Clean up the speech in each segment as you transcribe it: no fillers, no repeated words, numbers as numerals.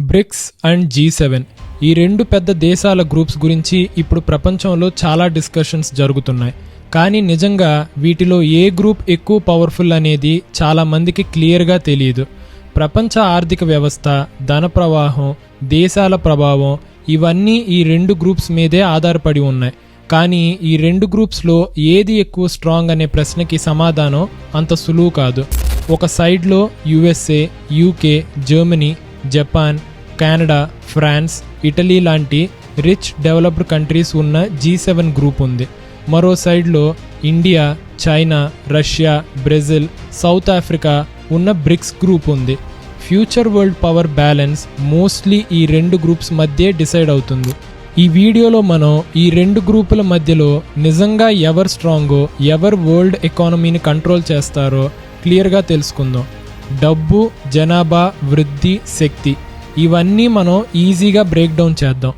Bricks and G7 ఈ రెండు పెద్ద దేశాల గ్రూప్స్ గురించి ఇప్పుడు ప్రపంచంలో చాలా డిస్కషన్స్ జరుగుతున్నాయి. కానీ నిజంగా వీటిలో ఏ గ్రూప్ ఎక్కువ పవర్ఫుల్ అనేది చాలా మందికి క్లియర్గా తెలియదు. ప్రపంచ ఆర్థిక వ్యవస్థ, ధన ప్రవాహం, దేశాల ప్రభావం ఇవన్నీ ఈ రెండు గ్రూప్స్ మీదే ఆధారపడి ఉన్నాయి. కానీ ఈ రెండు గ్రూప్స్లో ఏది ఎక్కువ స్ట్రాంగ్ అనే ప్రశ్నకి సమాధానం అంత సులువు కాదు. ఒక సైడ్లో USA, UK, Germany, Japan, Canada, France, Italy లాంటి రిచ్ డెవలప్డ్ కంట్రీస్ ఉన్న G7 గ్రూప్ ఉంది. మరో సైడ్లో India, China, Russia, Brazil, South Africa ఉన్న బ్రిక్స్ గ్రూప్ ఉంది. Future world power balance mostly ఈ రెండు గ్రూప్స్ మధ్య డిసైడ్ అవుతుంది. ఈ వీడియోలో మనం ఈ రెండు గ్రూపుల మధ్యలో నిజంగా ఎవరు స్ట్రాంగో, ఎవరు వరల్డ్ ఎకానమీని కంట్రోల్ చేస్తారో క్లియర్గా తెలుసుకుందాం. డబ్బు, జనాభా, వృద్ధి, శక్తి ఇవన్నీ మనం ఈజీగా బ్రేక్ డౌన్ చేద్దాం.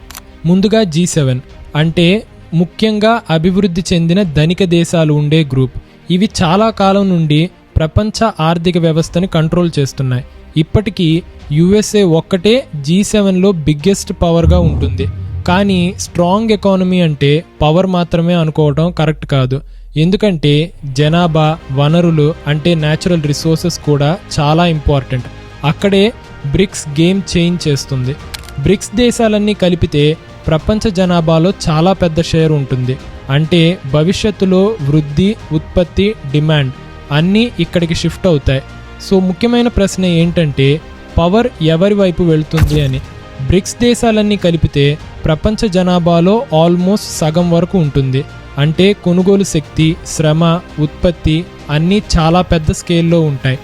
ముందుగా G7 అంటే ముఖ్యంగా అభివృద్ధి చెందిన ధనిక దేశాలు ఉండే గ్రూప్. ఇవి చాలా కాలం నుండి ప్రపంచ ఆర్థిక వ్యవస్థని కంట్రోల్ చేస్తున్నాయి. ఇప్పటికీ USA ఒక్కటే G7లో బిగ్గెస్ట్ పవర్గా ఉంటుంది. కానీ స్ట్రాంగ్ ఎకానమీ అంటే పవర్ మాత్రమే అనుకోవటం కరెక్ట్ కాదు. ఎందుకంటే జనాభా, వనరులు అంటే న్యాచురల్ రిసోర్సెస్ కూడా చాలా ఇంపార్టెంట్. అక్కడే బ్రిక్స్ గేమ్ చేంజ్ చేస్తుంది. బ్రిక్స్ దేశాలన్నీ కలిపితే ప్రపంచ జనాభాలో చాలా పెద్ద షేర్ ఉంటుంది. అంటే భవిష్యత్తులో వృద్ధి, ఉత్పత్తి, డిమాండ్ అన్నీ ఇక్కడికి షిఫ్ట్ అవుతాయి. సో ముఖ్యమైన ప్రశ్న ఏంటంటే పవర్ ఎవరి వైపు వెళ్తుంది అని. బ్రిక్స్ దేశాలన్నీ కలిపితే ప్రపంచ జనాభాలో ఆల్మోస్ట్ సగం వరకు ఉంటుంది. అంటే కొనుగోలు శక్తి, శ్రమ, ఉత్పత్తి అన్నీ చాలా పెద్ద స్కేల్లో ఉంటాయి.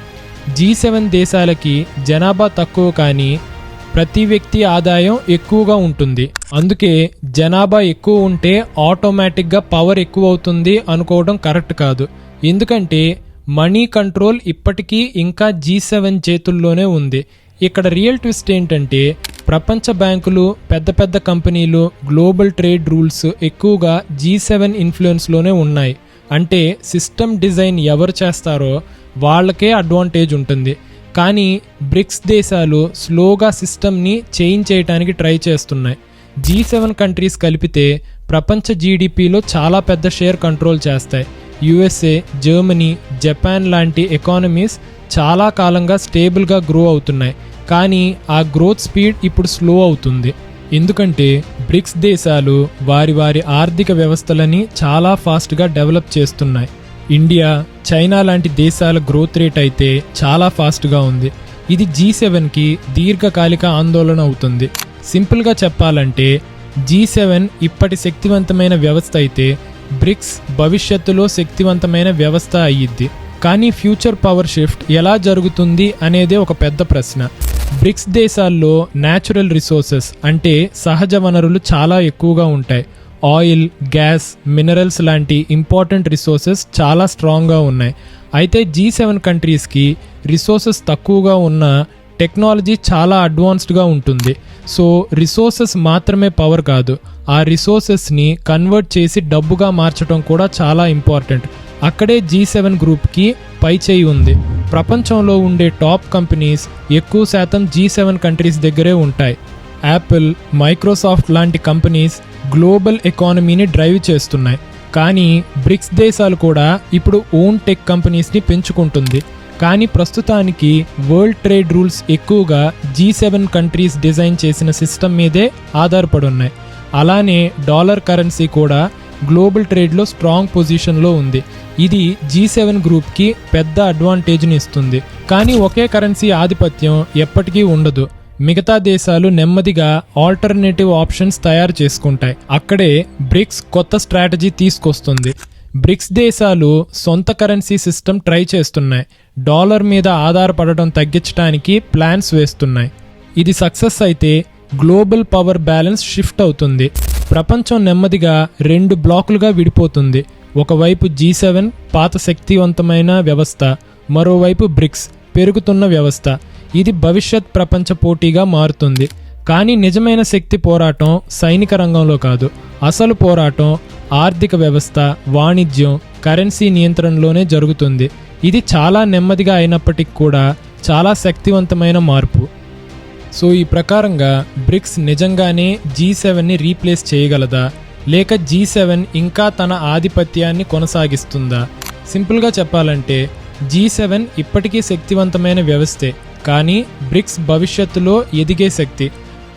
G7 దేశాలకి జనాభా తక్కువ కానీ ప్రతి వ్యక్తి ఆదాయం ఎక్కువగా ఉంటుంది. అందుకే జనాభా ఎక్కువ ఉంటే ఆటోమేటిక్గా పవర్ ఎక్కువ అవుతుంది అనుకోవడం కరెక్ట్ కాదు. ఎందుకంటే మనీ కంట్రోల్ ఇప్పటికీ ఇంకా G7 చేతుల్లోనే ఉంది. ఇక్కడ రియల్ ట్విస్ట్ ఏంటంటే ప్రపంచ బ్యాంకులు, పెద్ద పెద్ద కంపెనీలు, గ్లోబల్ ట్రేడ్ రూల్స్ ఎక్కువగా G7 ఇన్ఫ్లుయెన్స్లోనే ఉన్నాయి. అంటే సిస్టమ్ డిజైన్ ఎవరు చేస్తారో వాళ్ళకే అడ్వాంటేజ్ ఉంటుంది. కానీ బ్రిక్స్ దేశాలు స్లోగా సిస్టమ్ని చేంజ్ చేయడానికి ట్రై చేస్తున్నాయి. G7 కంట్రీస్ కలిపితే ప్రపంచ జీడిపిలో చాలా పెద్ద షేర్ కంట్రోల్ చేస్తాయి. USA, జర్మనీ, జపాన్ లాంటి ఎకానమీస్ చాలా కాలంగా స్టేబుల్గా గ్రో అవుతున్నాయి. కానీ ఆ గ్రోత్ స్పీడ్ ఇప్పుడు స్లో అవుతుంది. ఎందుకంటే బ్రిక్స్ దేశాలు వారి వారి ఆర్థిక వ్యవస్థలని చాలా ఫాస్ట్గా డెవలప్ చేస్తున్నాయి. ఇండియా, చైనా లాంటి దేశాల గ్రోత్ రేట్ అయితే చాలా ఫాస్ట్గా ఉంది. ఇది G7కి దీర్ఘకాలిక ఆందోళన అవుతుంది. సింపుల్గా చెప్పాలంటే G7 ఇప్పటి శక్తివంతమైన వ్యవస్థ అయితే బ్రిక్స్ భవిష్యత్తులో శక్తివంతమైన వ్యవస్థ అయ్యిద్ది. కానీ ఫ్యూచర్ పవర్ షిఫ్ట్ ఎలా జరుగుతుంది అనేదే ఒక పెద్ద ప్రశ్న. బ్రిక్స్ దేశాల్లో న్యాచురల్ రిసోర్సెస్ అంటే సహజ వనరులు చాలా ఎక్కువగా ఉంటాయి. ఆయిల్, గ్యాస్, మినరల్స్ లాంటి ఇంపార్టెంట్ రిసోర్సెస్ చాలా స్ట్రాంగ్గా ఉన్నాయి. అయితే G7 కంట్రీస్కి రిసోర్సెస్ తక్కువగా ఉన్న టెక్నాలజీ చాలా అడ్వాన్స్డ్గా ఉంటుంది. సో రిసోర్సెస్ మాత్రమే పవర్ కాదు, ఆ రిసోర్సెస్ని కన్వర్ట్ చేసి డబ్బుగా మార్చడం కూడా చాలా ఇంపార్టెంట్. అక్కడే G7 గ్రూప్కి పైచేయి ఉంది. ప్రపంచంలో ఉండే టాప్ కంపెనీస్ ఎక్కువ శాతం G7 కంట్రీస్ దగ్గరే ఉంటాయి. యాపిల్, మైక్రోసాఫ్ట్ లాంటి కంపెనీస్ గ్లోబల్ ఎకానమీని డ్రైవ్ చేస్తున్నాయి. కానీ బ్రిక్స్ దేశాలు కూడా ఇప్పుడు ఓన్ టెక్ కంపెనీస్ని పెంచుకుంటుంది. కానీ ప్రస్తుతానికి వరల్డ్ ట్రేడ్ రూల్స్ ఎక్కువగా G7 కంట్రీస్ డిజైన్ చేసిన సిస్టమ్ మీదే ఆధారపడి ఉన్నాయి. అలానే డాలర్ కరెన్సీ కూడా గ్లోబల్ ట్రేడ్లో స్ట్రాంగ్ పొజిషన్లో ఉంది. ఇది G7 గ్రూప్కి పెద్ద అడ్వాంటేజ్ని ఇస్తుంది. కానీ ఒకే కరెన్సీ ఆధిపత్యం ఎప్పటికీ ఉండదు. మిగతా దేశాలు నెమ్మదిగా ఆల్టర్నేటివ్ ఆప్షన్స్ తయారు చేసుకుంటాయి. అక్కడే బ్రిక్స్ కొత్త స్ట్రాటజీ తీసుకొస్తుంది. బ్రిక్స్ దేశాలు సొంత కరెన్సీ సిస్టమ్ ట్రై చేస్తున్నాయి. డాలర్ మీద ఆధారపడటం తగ్గించడానికి ప్లాన్స్ వేస్తున్నాయి. ఇది సక్సెస్ అయితే గ్లోబల్ పవర్ బ్యాలెన్స్ షిఫ్ట్ అవుతుంది. ప్రపంచం నెమ్మదిగా రెండు బ్లాకులుగా విడిపోతుంది. ఒకవైపు G7 పాత శక్తివంతమైన వ్యవస్థ, మరోవైపు బ్రిక్స్ పెరుగుతున్న వ్యవస్థ. ఇది భవిష్యత్ ప్రపంచ పోటీగా మారుతుంది. కానీ నిజమైన శక్తి పోరాటం సైనిక రంగంలో కాదు. అసలు పోరాటం ఆర్థిక వ్యవస్థ, వాణిజ్యం, కరెన్సీ నియంత్రణలోనే జరుగుతుంది. ఇది చాలా నెమ్మదిగా అయినప్పటికీ కూడా చాలా శక్తివంతమైన మార్పు. సో ఈ ప్రకారంగా బ్రిక్స్ నిజంగానే G7ని రీప్లేస్ చేయగలదా, లేక G7 ఇంకా తన ఆధిపత్యాన్ని కొనసాగిస్తుందా? సింపుల్గా చెప్పాలంటే G7 ఇప్పటికీ శక్తివంతమైన వ్యవస్థే, కానీ బ్రిక్స్ భవిష్యత్తులో ఎదిగే శక్తి.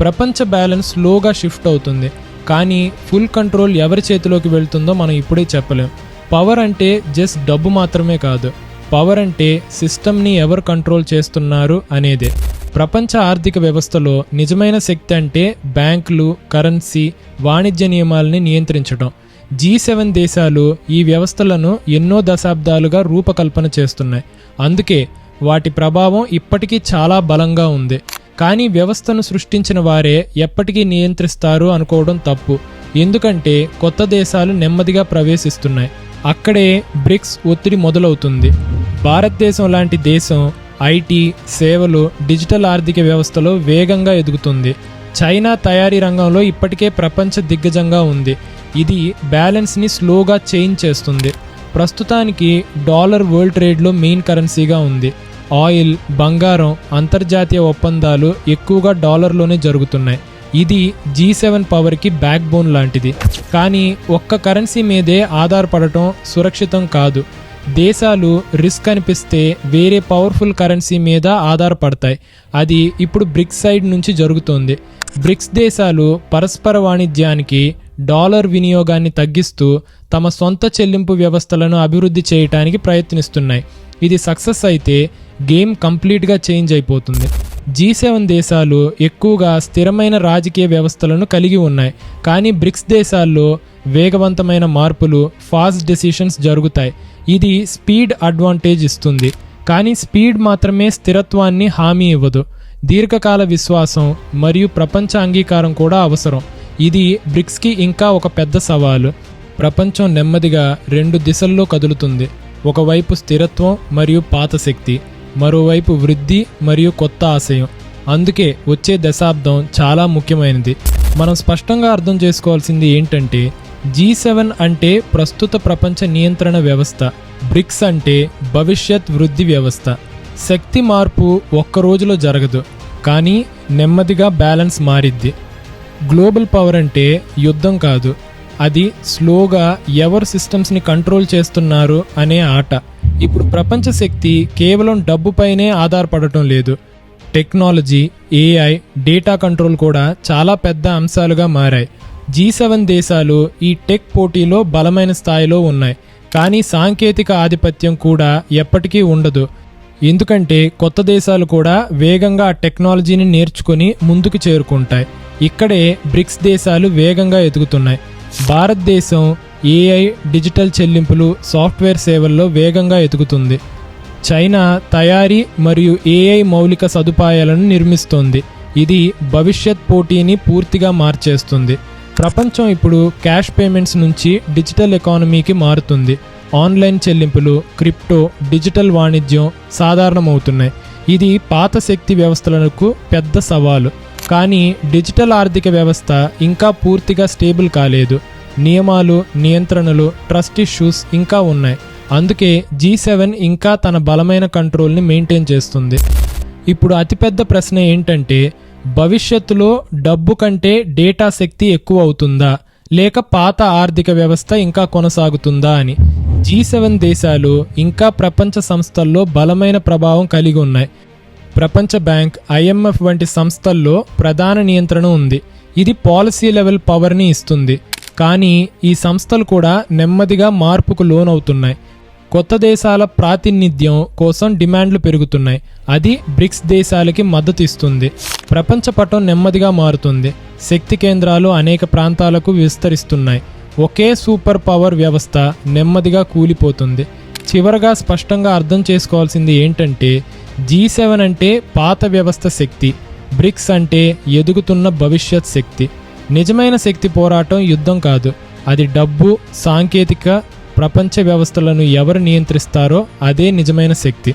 ప్రపంచ బ్యాలెన్స్ స్లోగా షిఫ్ట్ అవుతుంది, కానీ ఫుల్ కంట్రోల్ ఎవరి చేతిలోకి వెళ్తుందో మనం ఇప్పుడే చెప్పలేం. పవర్ అంటే జస్ట్ డబ్బు మాత్రమే కాదు, పవర్ అంటే సిస్టమ్ని ఎవరు కంట్రోల్ చేస్తున్నారు అనేదే. ప్రపంచ ఆర్థిక వ్యవస్థలో నిజమైన శక్తి అంటే బ్యాంకులు, కరెన్సీ, వాణిజ్య నియమాలని నియంత్రించడం. G7 దేశాలు ఈ వ్యవస్థలను ఎన్నో దశాబ్దాలుగా రూపకల్పన చేస్తున్నాయి, అందుకే వాటి ప్రభావం ఇప్పటికీ చాలా బలంగా ఉంది. కానీ వ్యవస్థను సృష్టించిన వారే ఎప్పటికీ నియంత్రిస్తారు అనుకోవడం తప్పు, ఎందుకంటే కొత్త దేశాలు నెమ్మదిగా ప్రవేశిస్తున్నాయి. అక్కడే బ్రిక్స్ ఒత్తిడి మొదలవుతుంది. భారతదేశం లాంటి దేశం ఐటీ, సేవలు, డిజిటల్ ఆర్థిక వ్యవస్థలో వేగంగా ఎదుగుతుంది. చైనా తయారీ రంగంలో ఇప్పటికే ప్రపంచ దిగ్గజంగా ఉంది. ఇది బ్యాలెన్స్ని స్లోగా చేంజ్ చేస్తుంది. ప్రస్తుతానికి డాలర్ వరల్డ్ ట్రేడ్లో మెయిన్ కరెన్సీగా ఉంది. ఆయిల్, బంగారం, అంతర్జాతీయ ఒప్పందాలు ఎక్కువగా డాలర్లోనే జరుగుతున్నాయి. ఇది G7 పవర్కి బ్యాక్ బోన్ లాంటిది. కానీ ఒక్క కరెన్సీ మీదే ఆధారపడటం సురక్షితం కాదు. దేశాలు రిస్క్ అనిపిస్తే వేరే పవర్ఫుల్ కరెన్సీ మీద ఆధారపడతాయి. అది ఇప్పుడు బ్రిక్స్ సైడ్ నుంచి జరుగుతోంది. బ్రిక్స్ దేశాలు పరస్పర వాణిజ్యానికి, డాలర్ వినియోగాన్ని తగ్గిస్తూ తమ సొంత చెల్లింపు వ్యవస్థలను అభివృద్ధి చేయడానికి ప్రయత్నిస్తున్నాయి. ఇది సక్సెస్ అయితే గేమ్ కంప్లీట్గా చేంజ్ అయిపోతుంది. G7 దేశాలు ఎక్కువగా స్థిరమైన రాజకీయ వ్యవస్థలను కలిగి ఉన్నాయి, కానీ బ్రిక్స్ దేశాల్లో వేగవంతమైన మార్పులు, ఫాస్ట్ డెసిషన్స్ జరుగుతాయి. ఇది స్పీడ్ అడ్వాంటేజ్ ఇస్తుంది, కానీ స్పీడ్ మాత్రమే స్థిరత్వాన్ని హామీ ఇవ్వదు. దీర్ఘకాల విశ్వాసం మరియు ప్రపంచ అంగీకారం కూడా అవసరం. ఇది బ్రిక్స్కి ఇంకా ఒక పెద్ద సవాలు. ప్రపంచం నెమ్మదిగా రెండు దిశల్లో కదులుతుంది. ఒకవైపు స్థిరత్వం మరియు పాత శక్తి, మరోవైపు వృద్ధి మరియు కొత్త ఆశయం. అందుకే వచ్చే దశాబ్దం చాలా ముఖ్యమైనది. మనం స్పష్టంగా అర్థం చేసుకోవాల్సింది ఏంటంటే G7 అంటే ప్రస్తుత ప్రపంచ నియంత్రణ వ్యవస్థ, బ్రిక్స్ అంటే భవిష్యత్ వృద్ధి వ్యవస్థ. శక్తి మార్పు ఒక్క రోజులో జరగదు, కానీ నెమ్మదిగా బ్యాలెన్స్ మారిద్ది. గ్లోబల్ పవర్ అంటే యుద్ధం కాదు, అది స్లోగా ఎవరు సిస్టమ్స్ని కంట్రోల్ చేస్తున్నారు అనే ఆట. ఇప్పుడు ప్రపంచ శక్తి కేవలం డబ్బుపైనే ఆధారపడటం లేదు. టెక్నాలజీ, AI, డేటా కంట్రోల్ కూడా చాలా పెద్ద అంశాలుగా మారాయి. G7 దేశాలు ఈ టెక్ పోటీలో బలమైన స్థాయిలో ఉన్నాయి, కానీ సాంకేతిక ఆధిపత్యం కూడా ఎప్పటికీ ఉండదు. ఎందుకంటే కొత్త దేశాలు కూడా వేగంగా ఆ టెక్నాలజీని నేర్చుకుని ముందుకు చేరుకుంటాయి. ఇక్కడే బ్రిక్స్ దేశాలు వేగంగా ఎదుగుతున్నాయి. భారతదేశం AI, డిజిటల్ చెల్లింపులు, సాఫ్ట్వేర్ సేవల్లో వేగంగా ఎదుగుతుంది. చైనా తయారీ మరియు AI మౌలిక సదుపాయాలను నిర్మిస్తోంది. ఇది భవిష్యత్ పోటీని పూర్తిగా మార్చేస్తుంది. ప్రపంచం ఇప్పుడు క్యాష్ పేమెంట్స్ నుంచి డిజిటల్ ఎకానమీకి మారుతుంది. ఆన్లైన్ చెల్లింపులు, క్రిప్టో, డిజిటల్ వాణిజ్యం సాధారణమవుతున్నాయి. ఇది పాత శక్తి వ్యవస్థలకు పెద్ద సవాలు. కానీ డిజిటల్ ఆర్థిక వ్యవస్థ ఇంకా పూర్తిగా స్టేబుల్ కాలేదు. నియమాలు, నియంత్రణలు, ట్రస్ట్ ఇష్యూస్ ఇంకా ఉన్నాయి. అందుకే G7 ఇంకా తన బలమైన కంట్రోల్ని మెయింటైన్ చేస్తుంది. ఇప్పుడు అతిపెద్ద ప్రశ్న ఏంటంటే భవిష్యత్తులో డబ్బు కంటే డేటా శక్తి ఎక్కువ అవుతుందా, లేక పాత ఆర్థిక వ్యవస్థ ఇంకా కొనసాగుతుందా అని. G7 దేశాలు ఇంకా ప్రపంచ సంస్థల్లో బలమైన ప్రభావం కలిగి ఉన్నాయి. ప్రపంచ బ్యాంక్, IMF వంటి సంస్థల్లో ప్రధాన నియంత్రణ ఉంది. ఇది పాలసీ లెవెల్ పవర్ని ఇస్తుంది. కానీ ఈ సంస్థలు కూడా నెమ్మదిగా మార్పుకు లోనవుతున్నాయి. కొత్త దేశాల ప్రాతినిధ్యం కోసం డిమాండ్లు పెరుగుతున్నాయి. అది బ్రిక్స్ దేశాలకి మద్దతు ఇస్తుంది. ప్రపంచ పటం నెమ్మదిగా మారుతుంది. శక్తి కేంద్రాలు అనేక ప్రాంతాలకు విస్తరిస్తున్నాయి. ఒకే సూపర్ పవర్ వ్యవస్థ నెమ్మదిగా కూలిపోతుంది. చివరగా స్పష్టంగా అర్థం చేసుకోవాల్సింది ఏంటంటే G7 అంటే పాత వ్యవస్థ శక్తి, బ్రిక్స్ అంటే ఎదుగుతున్న భవిష్యత్ శక్తి. నిజమైన శక్తి పోరాటం యుద్ధం కాదు, అది డబ్బు, సాంకేతిక, ప్రపంచ వ్యవస్థలను ఎవరు నియంత్రిస్తారో అదే నిజమైన శక్తి.